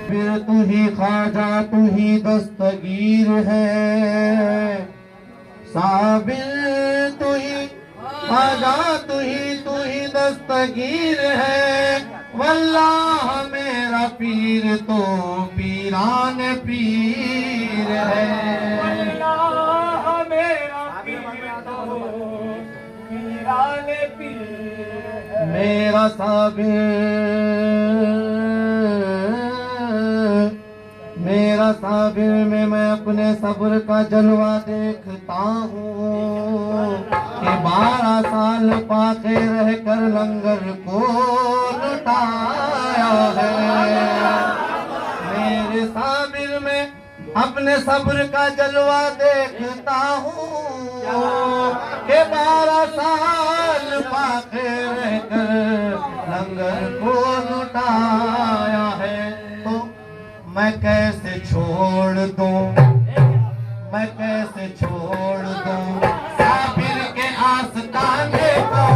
साबिर तू ही ख्वाजा तू ही दस्तगीर है, साबिर तू ही ख्वाजा तू ही दस्तगीर है। वल्लाह मेरा पीर तो पीरान पीर है, वल्लाह मेरा पीर तो पीरान पीर है। मेरा साबिर में मैं अपने सब्र का जलवा देखता हूँ कि 12 साल पाके रहकर लंगर को लुटाया है। मेरे साबिर में अपने सब्र का जलवा देखता हूँ कि 12 साल पाके रहकर लंगर को लुटाया है। तो मैं कैसे छोड़ दूं, मैं कैसे छोड़ दूं साबिर के आस्ताने को,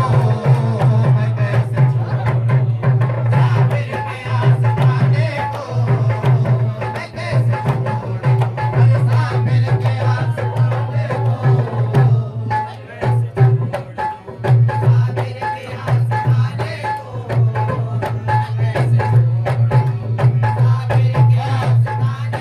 मैं कैसे छोड़ दूं साबिर के आस्ताने को, मैं कैसे छोड़ दूं साबिर के आस्ताने को, मैं कैसे छोड़ दूं साबिर के आस्ताने को, मैं कैसे छोड़ दूं साबिर के आस्ताने को।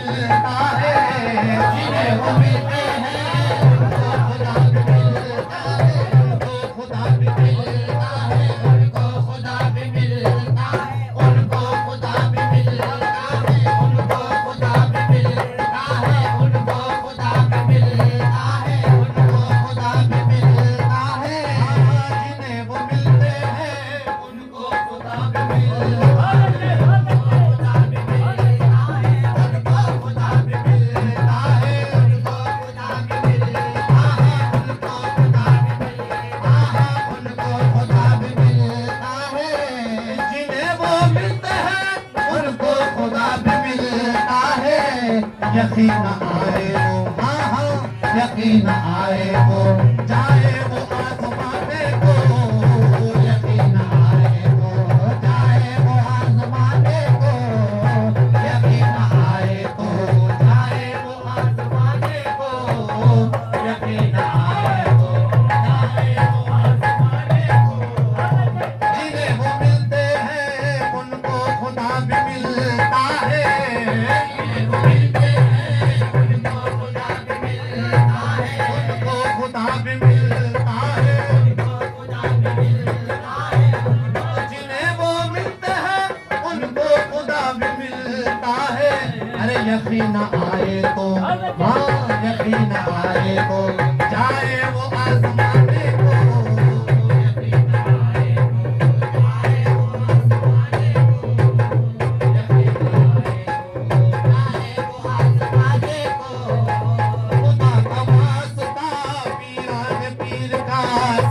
मिलता है, जिन्हें वो मिलते हैं उनको खुदा भी मिलता है, उनको खुदा भी मिलता है, उनको खुदा भी मिलता है, उनको खुदा भी मिलता है, उनको खुदा भी मिलता है, उनको खुदा भी मिलता है, उनको खुदा भी मिलता है, जिन्हें वो मिलते हैं उनको खुदा भी मिलता है, खुदा भी मिलता है, उनको खुदा भी मिलता है, उनको खुदा भी मिलता है, उनको खुदा भी मिलता है, उनको खुदा भी मिलता है, जिन्हें वो मिलते हैं उनको खुदा भी मिलता है, यकीन आए वो, हाँ हाँ यकीन आए वो, जाए वो आसमाने को, यकीन आए वो, जाए वो आसमाने को, यकीन आए तो, जाए वो आसमाने को, यकीन आए तो, जाए वो आसमाने को, जिन्हें वो मिलते हैं उनको खुदा भी मिलता है, जिन्हें वो मिलते हैं उनको खुदा भी मिलता है, उनको खुदा भी मिलता है, उनको खुदा भी मिलता है, जिन्हें वो मिलते हैं उनको खुदा भी मिलता है, अरे यकीन आए तो, हाँ यकीन आए तो, जाए वो आसमाने को, यकीन आए तो, जाए वो आसमाने को, यकीन आए तो, जाए वो आसमाने को, खुदा का वास्ता पीरान पीर का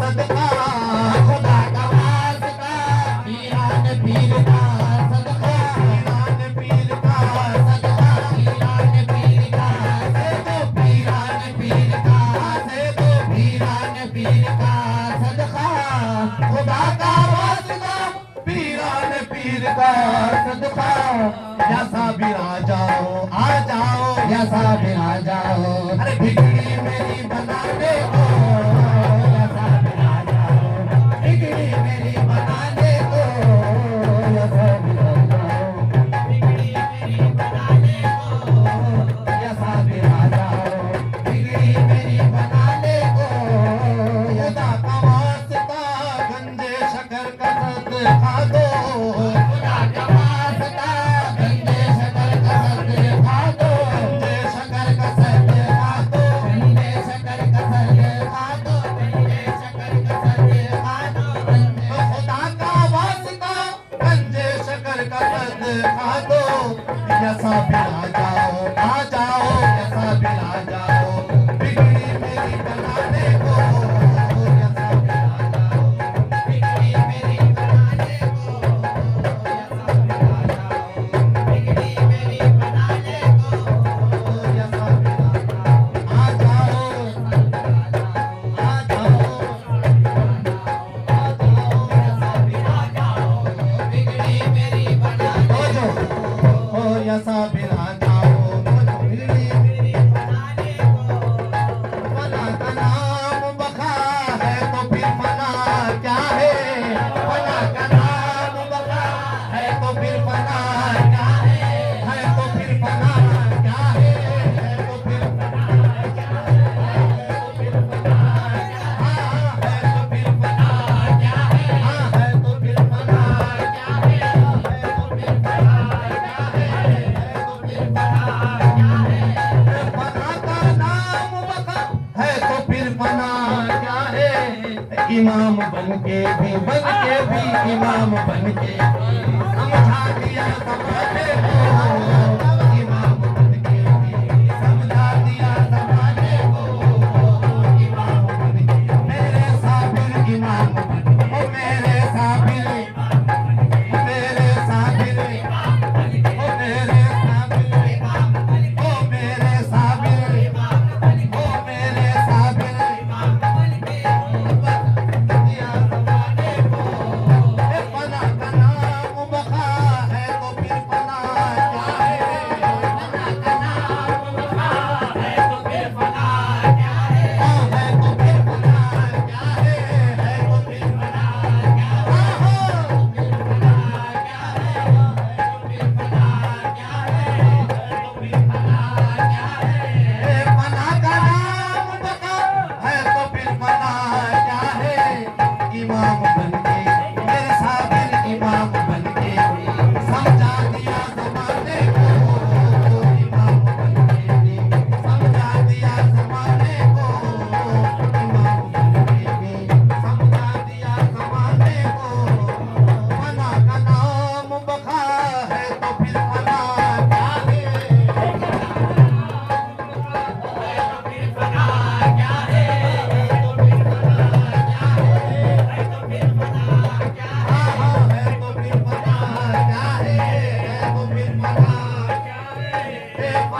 सदका, खुदा का वास्ता पीरान पीर का सदका, पीरान पीर का सदका, पीरान पीर का से दो, पीरान पीर का से दो, पीरान पीर का सदका, खुदा का वास्ता पीरान पीर का सदका, या साबिर आ जाओ, आ जाओ, या साबिर आ जाओ, अरे बिगड़ी मेरी बनाने को, या साबिर आ जाओ, बिगड़ी मेरी बनाने को, या साबिर आ जाओ, बिगड़ी मेरी बनाने को, या साबिर आ जाओ, बिगड़ी मेरी बनाने को, खुदा का वास्ता गंजे शकर का सदका दो, खुदा का वास्ता गंजे शकर का सदका दो, गंजे शकर का सदका दो, गंजे शकर का सदका दो, गंजे शकर का सदका दो, खुदा का वास्ता गंजे शकर का सदका दो, या साबिर आ जाओ, आ जाओ, या साबिर आ जाओ, बिगड़ी मेरी बनाने को, या साबिर आ जाओ, बिगड़ी मेरी बनाने को, या साबिर आ जाओ, बिगड़ी मेरी बनाने को, या साबिर आ जाओ, आ जाओ, आ जाओ, या साबिर आ जाओ, बिगड़ी मेरी बनाने को, या साबिर आ जाओ, बिगड़ी मेरी बनाने को, फना का नाम बका है तो फिर फना क्या है, फना का नाम बका है तो फिर फना क्या है तो फिर फना क्या है तो फिर फना क्या है तो फिर फना क्या है तो फिर फना क्या है तो फिर फना क्या है तो फिर फना क्या है तो फिर फना क्या है, फना का नाम बका है तो फिर फना क्या है, इमाम बन के भी इमाम बन के भी समझा दिया समाने को, इमाम बन के भी समझा दिया समाने को, इमाम बन के मेरे साबिर इमाम बन के, मेरे साबिर, मेरे साबिर, मेरे साबिर, ओ मेरे साबिर, ओ मेरे साबिर, दिया समाने को, फना का नाम बका है तो फिर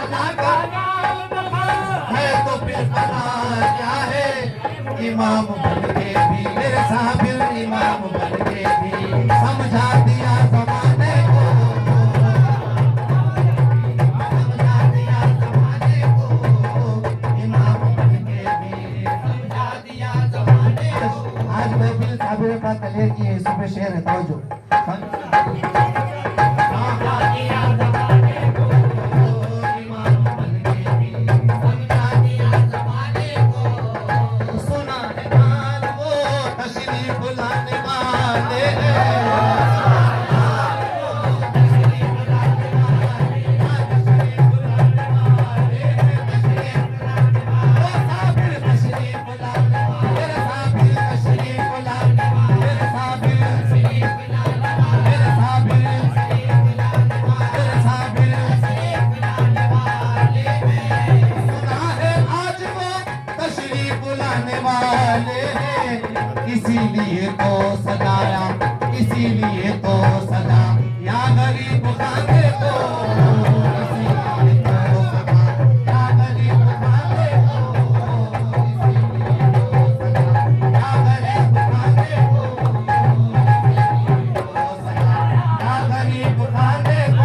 फना का है तो फिर फना क्या है। इमाम बन के भी मेरे साबिर इमाम बन के भी समझा दिया जमाने को, समझा दिया जमाने को। इमाम बन के भी समझा दिया जमाने को। आज महफिल साबिर का तले की है, सुबह शेर है तवज्जो। इसीलिए तो सजाया, इसीलिए तो सजा या गरीब खाने को, इसीलिए तो सजा या गरीब खाने को, इसीलिए तो सजा या गरीब खाने को,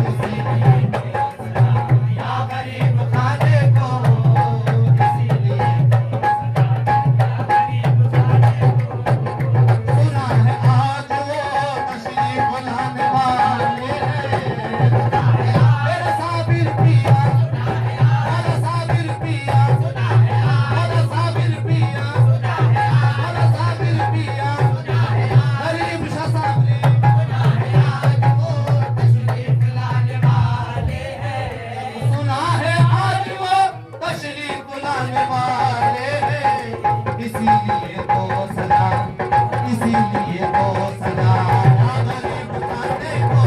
इसीलिए तो सजा या गरीब खाने को, इसीलिए तो सजा या गरीब खाने को, इसीलिए इसीलिए तो सजा, इसीलिए तो सजा या गरीब खाने को,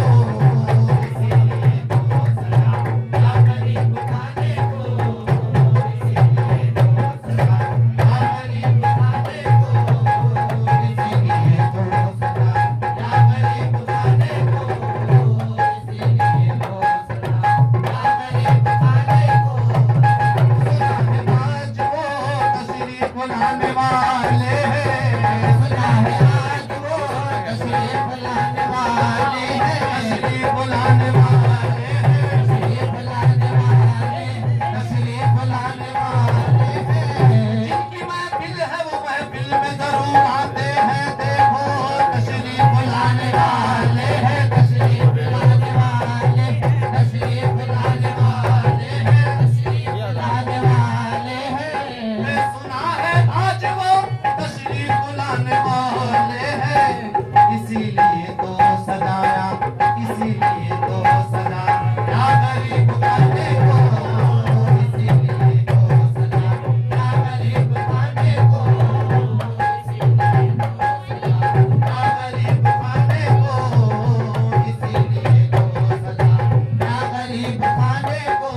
इसीलिए तो सजा या गरीब खाने को, इसीलिए तो सजा या गरीब खाने को, इसीलिए तो सजा या गरीब खाने को, इसीलिए तो सजा या गरीब खाने को। सुना है आज वो तशरीफ लाने वाले हैं, सुना है आज वो तशरीफ लाने वाले हैं, तशरीफ लाने वाले हैं, तशरीफ लाने वाले हैं, तशरीफ लाने वाले हैं। जिनकी महफिल है वो महफिल में जरूर आते हैं, देखो तशरीफ लाने वाले हैं, तशरीफ लाने वाले हैं, तशरीफ लाने वाले हैं, तशरीफ लाने वाले हैं। सुना है आज वो तशरीफ लाने वाले हैं, इसीलिए तो सजाया, इसीलिए तो सजा या गरीब खाने को, इसीलिए तो सजा या गरीब खाने को, इसीलिए तो सजा या गरीब खाने को, इसीलिए तो सजा या गरीब खाने को।